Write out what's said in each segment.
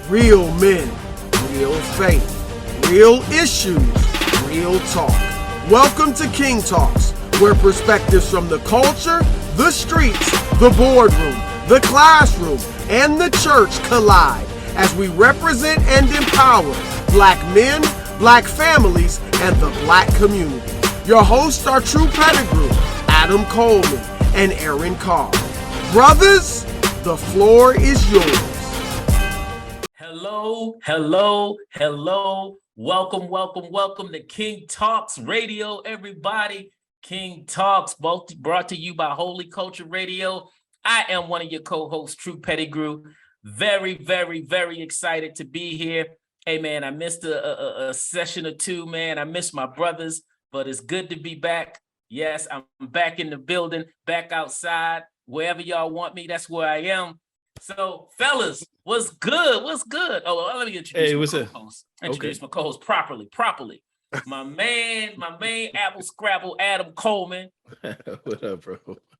Real men, real faith, real issues, real talk. Welcome to King Talks, where perspectives from the culture, the streets, the boardroom, the classroom, and the church collide as we represent and empower Black men, Black families, and the Black community. Your hosts are True Pettigrew, Adam Coleman, and Aaron Carr. Brothers, the floor is yours. Hello. Welcome to King Talks Radio, everybody. King Talks, both brought to you by Holy Culture Radio. I am one of your co-hosts, True Pettigrew. Very excited to be here. Hey, man, I missed a session or two, man. I missed my brothers, but it's good to be back. Yes, I'm back in the building, back outside. Wherever y'all want me, that's where I am. So, fellas, what's good? Oh, let me introduce my co-host. Introduce my co-host properly. My man, Apple Scrabble, Adam Coleman. What up, bro?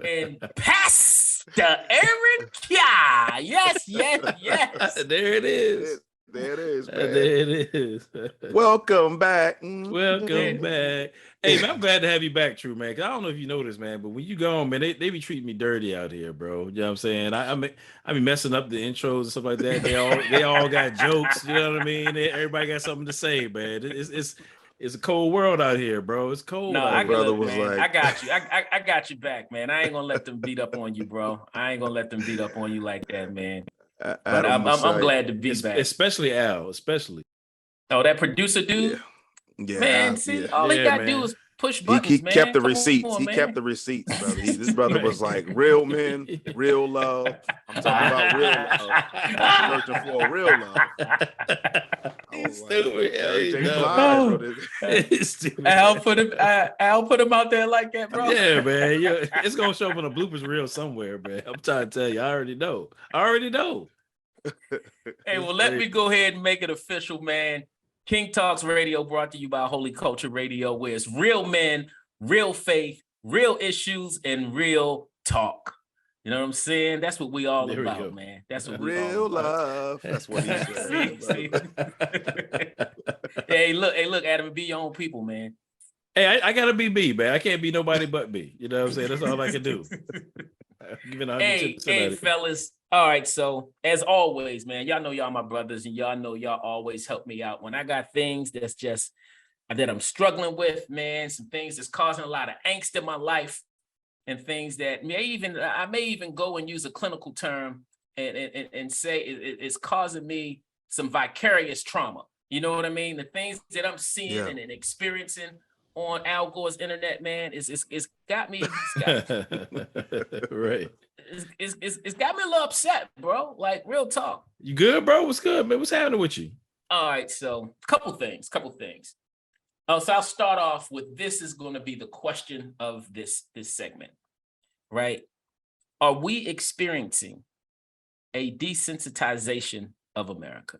And Pastor Aaron Kia. Yes. There it is. Welcome back. Welcome back. Hey, man, I'm glad to have you back, True, man. 'Cause I don't know if you noticed, man, but when you go, man, they be treating me dirty out here, bro. You know what I'm saying? I be messing up the intros and stuff like that. They all got jokes. You know what I mean? Everybody got something to say, man. It's a cold world out here, bro. It's cold. No, I got you. I got you back, man. I ain't gonna let them beat up on you, bro. I ain't gonna let them beat up on you like that, man. But I'm glad to be back. Especially Al, especially. Oh, that producer dude? Yeah. Man, see, all he gotta do is push buttons, he man. kept the Come receipts. on, He man. kept the receipts, brother. This brother was like, real men, real love. I'm talking about real love. I'm searching for real love. He's stupid. Al put him out there like that, bro. Yeah, man. It's gonna show up on a bloopers reel somewhere, man. I'm trying to tell you. I already know. Hey, well, let me go ahead and make it official, man. King Talks Radio brought to you by Holy Culture Radio, where it's real men, real faith, real issues, and real talk. You know what I'm saying? That's what we all about, man. That's what we real all about. love. That's what he said. See? Hey, look, Adam, be your own people, man. Hey, I gotta be me, man. I can't be nobody but me. You know what I'm saying? That's all I can do. Hey, fellas. All right, so as always, man, y'all know y'all my brothers, and y'all know y'all always help me out when I got things that I'm struggling with, man. Some things that's causing a lot of angst in my life, and things that I may even go and use a clinical term and say it's causing me some vicarious trauma. You know what I mean? The things that I'm seeing and experiencing on Al Gore's internet, man, it's got me. Right. It's got me a little upset, bro. Like, real talk. You good, bro? What's good, man? What's happening with you? All right, so couple things. So I'll start off with, this is going to be the question of this segment, right? Are we experiencing a desensitization of America?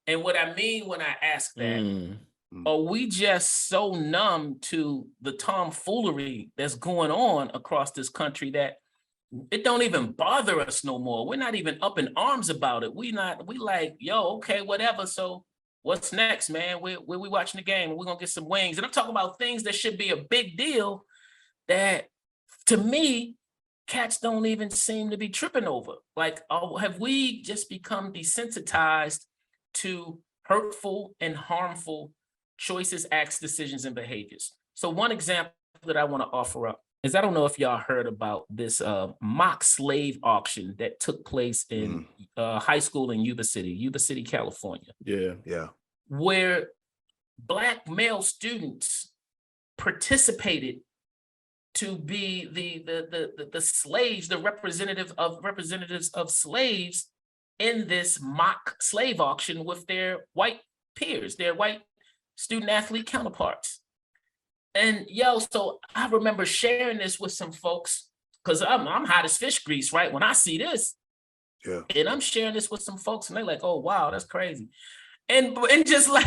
And what I mean when I ask that, are we just so numb to the tomfoolery that's going on across this country that it don't even bother us no more? We're not even up in arms about it. We like, yo, okay, whatever. So what's next, man? We watching the game and we're gonna get some wings. And I'm talking about things that should be a big deal that, to me, cats don't even seem to be tripping over. Like, have we just become desensitized to hurtful and harmful choices, acts, decisions, and behaviors? So one example that I want to offer up is, I don't know if y'all heard about this mock slave auction that took place in high school in Yuba City, California. Yeah. Where Black male students participated to be the slaves, the representatives of slaves in this mock slave auction with their white peers, their white student athlete counterparts. And so I remember sharing this with some folks, because I'm hot as fish grease, right? When I see this, and I'm sharing this with some folks, and they're like, "Oh wow, that's crazy," and just like,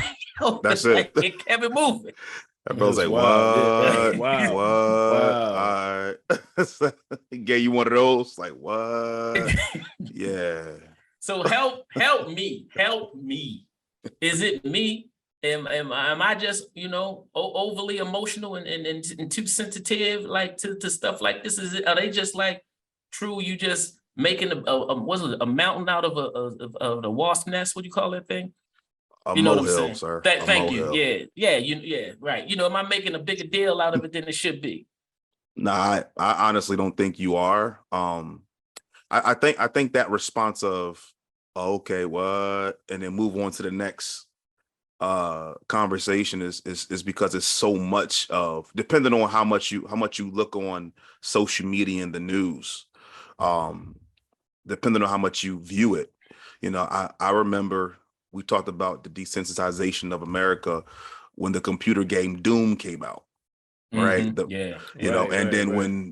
that's it. Like, it kept it moving. That bro's like, what? Wow. All right. He gave you one of those, like, what? Yeah. So help me. Is it me? Am I just, overly emotional and too sensitive, like to stuff like this? Are they just like, True, you just making a mountain out of a wasp nest? What do you call that thing? A You know what I'm molehill, saying? sir. Thank you. Molehill. Yeah, right. Am I making a bigger deal out of it than it should be? Nah, I honestly don't think you are. I think that response of, oh, okay, what, and then move on to the next conversation is because it's so much of, depending on how much you look on social media and the news, depending on how much you view it. I remember we talked about the desensitization of America when the computer game Doom came out. Right. And then when,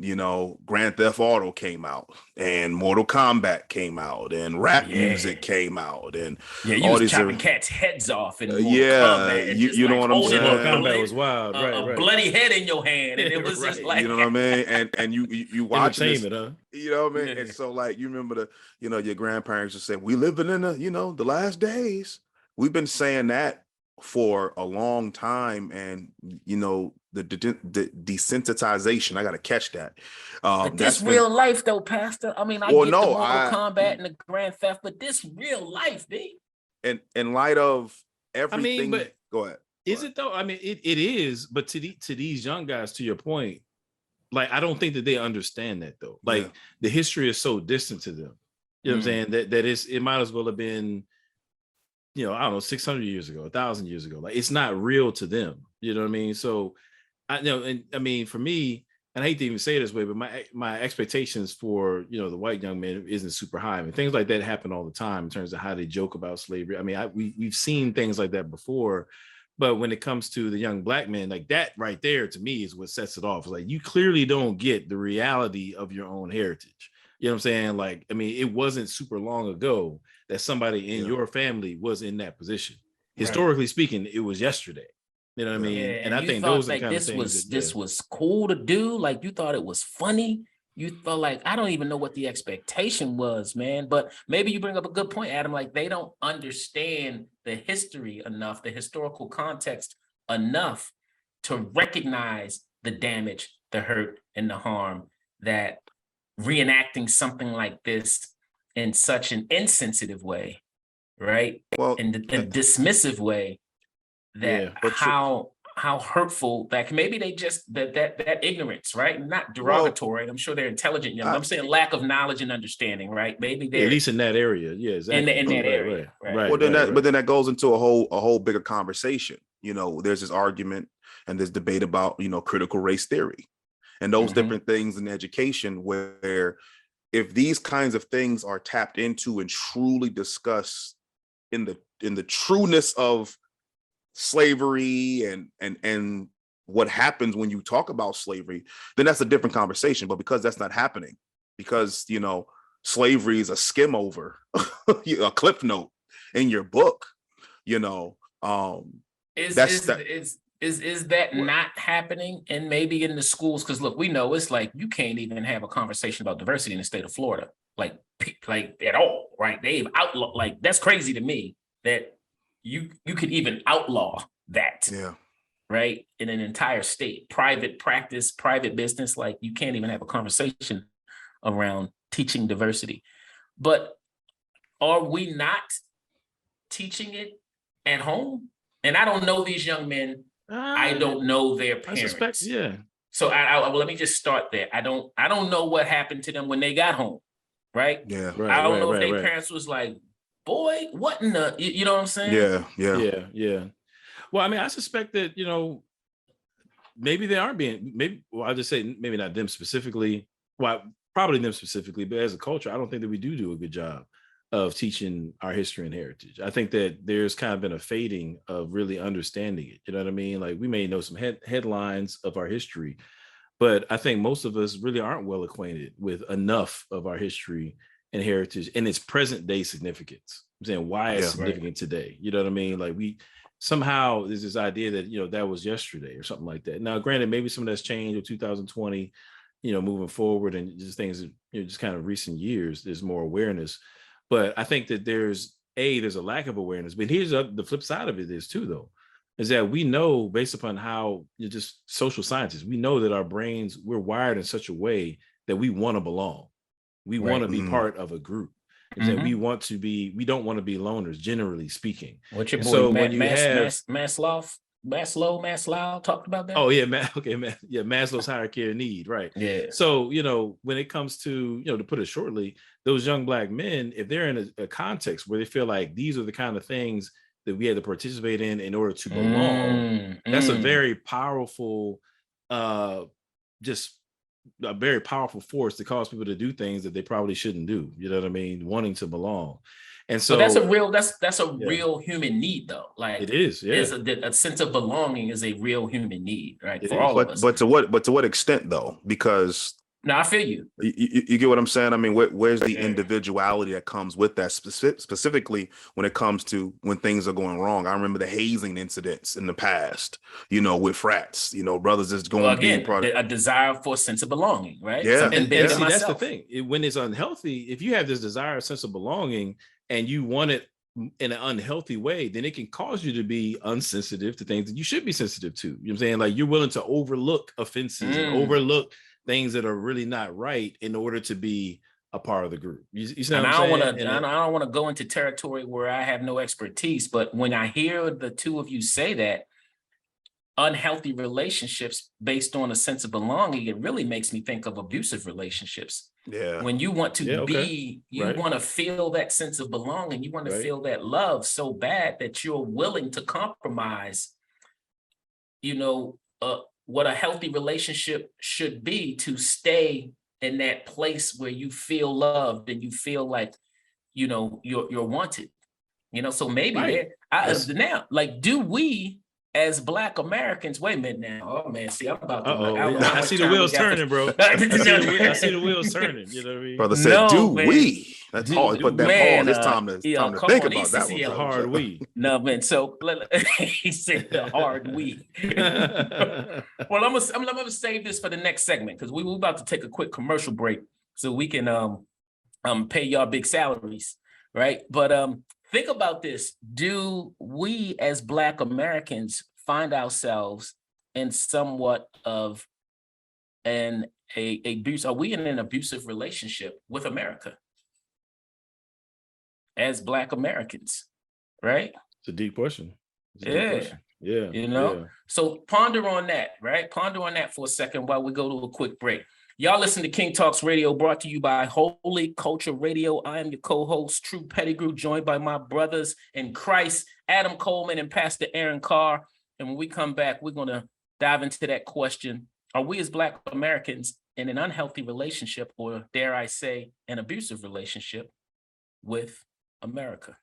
Grand Theft Auto came out and Mortal Kombat came out and rap music came out and you all was these chopping cats' heads off in Mortal Kombat. And you know what I'm saying? Mortal Kombat was wild, a bloody head in your hand, and it was just like, you know what I mean? And you watching this, huh? you know what I mean? And so, like, you remember your grandparents just said, we living in the last days. We've been saying that for a long time, and the desensitization, I got to catch that. But this real life though, Pastor. I mean, I get the Mortal Kombat and the Grand Theft, but this real life, B. And in light of everything, but go ahead. Is it though? I mean, it is, but to these young guys, to your point, like, I don't think that they understand that though. Like, the history is so distant to them. You know what I'm saying? That it might as well have been, I don't know, 600 years ago, 1,000 years ago. Like, it's not real to them. You know what I mean? So and I mean, for me, and I hate to even say it this way, but my expectations for, the white young men isn't super high. I mean, things like that happen all the time in terms of how they joke about slavery. I mean, we've seen things like that before, but when it comes to the young black men, like, that right there to me is what sets it off. It's like, you clearly don't get the reality of your own heritage. You know what I'm saying? Like, I mean, it wasn't super long ago that somebody in your family was in that position. Historically speaking, it was yesterday. You know what I mean? Yeah, and I think those are the kind of things this was cool to do. Like, you thought it was funny. You felt like, I don't even know what the expectation was, man. But maybe you bring up a good point, Adam. Like, they don't understand the history enough, the historical context enough to recognize the damage, the hurt, and the harm that reenacting something like this in such an insensitive way, right? Well, in a dismissive way, that how hurtful that maybe they just that ignorance, right? Not derogatory. I'm sure they're intelligent young. I'm saying lack of knowledge and understanding, right? Maybe they're at least in that area. Yeah, exactly. In that area. Right. Well, but then that goes into a whole bigger conversation. There's this argument and this debate about, critical race theory and those different things in education, where if these kinds of things are tapped into and truly discussed in the trueness of slavery and what happens when you talk about slavery, then that's a different conversation. But because that's not happening, because slavery is a skim over, a cliff note in your book, is that not happening? And maybe in the schools, because look, we know it's like you can't even have a conversation about diversity in the state of Florida, like at all, right? They've outlawed, like, that's crazy to me that you could even outlaw that, right? In an entire state, private practice, private business, like, you can't even have a conversation around teaching diversity. But are we not teaching it at home? And I don't know these young men. I don't know their parents. I suspect, yeah. So well, let me just start there. I don't know what happened to them when they got home, right? Yeah. I don't know if their parents was like, boy, what in the, you know what I'm saying? Yeah. Well, I mean, I suspect that, maybe they aren't being, I'll just say maybe not them specifically. Well, probably them specifically, but as a culture, I don't think that we do a good job of teaching our history and heritage. I think that there's kind of been a fading of really understanding it. You know what I mean? Like, we may know some headlines of our history, but I think most of us really aren't well acquainted with enough of our history and heritage and its present day significance. I'm saying why it's significant today. You know what I mean? Like, we somehow there's this idea that, that was yesterday or something like that. Now, granted, maybe some of that's changed in 2020, moving forward, and just things, just kind of recent years, there's more awareness. But I think that there's a lack of awareness. But here's the flip side of it is too, though, is that we know based upon how just social scientists, we know that our brains, we're wired in such a way that we want to belong. We want to be part of a group. Is that we don't want to be loners, generally speaking. What's your And boy, so when you have Maslow talked about that? Oh yeah, Maslow's hierarchy of need, right? Yeah. So when it comes to to put it shortly, those young Black men, if they're in a context where they feel like these are the kind of things that we had to participate in order to belong, that's a very powerful, just a very powerful force to cause people to do things that they probably shouldn't do. You know what I mean? Wanting to belong. And so but that's a real human need, though. Like it is, a sense of belonging is a real human need, right? It For is. all of us. But to what extent though? Because no, I feel you. You get what I'm saying? I mean, where's the individuality that comes with that, specifically when it comes to when things are going wrong? I remember the hazing incidents in the past, with frats, brothers just going again, a desire for a sense of belonging, right? Yeah. Something bigger than that's the myself. thing. When it's unhealthy, if you have this desire, sense of belonging, and you want it in an unhealthy way, then it can cause you to be unsensitive to things that you should be sensitive to. You know what I'm saying? Like you're willing to overlook offenses and overlook things that are really not right in order to be a part of the group. You see what I'm saying? I don't want to go into territory where I have no expertise, but when I hear the two of you say that, unhealthy relationships based on a sense of belonging, it really makes me think of abusive relationships. Yeah. When you want to want to feel that sense of belonging, you want to feel that love so bad that you're willing to compromise, what a healthy relationship should be to stay in that place where you feel loved and you feel like, you're wanted, so maybe now, like, do we as Black Americans, wait a minute now. Oh man, see, I'm about to. I see the wheels turning, bro. I see the wheels turning. You know what I mean? Brother said, we? That's hard. Put that pause. It's time to think about that one. The hard we. No man. So he said the hard we. Well, I'm gonna save this for the next segment because we're about to take a quick commercial break so we can pay y'all big salaries, right? But think about this. Do we as Black Americans find ourselves in somewhat of an abuse? Are we in an abusive relationship with America as Black Americans, right? It's a deep question. Yeah. So ponder on that, right? Ponder on that for a second while we go to a quick break. Y'all listen to King Talks Radio, brought to you by Holy Culture Radio. I am your co-host, True Pettigrew, joined by my brothers in Christ, Adam Coleman and Pastor Aaron Carr. And when we come back, we're going to dive into that question. Are we as Black Americans in an unhealthy relationship, or dare I say, an abusive relationship with America?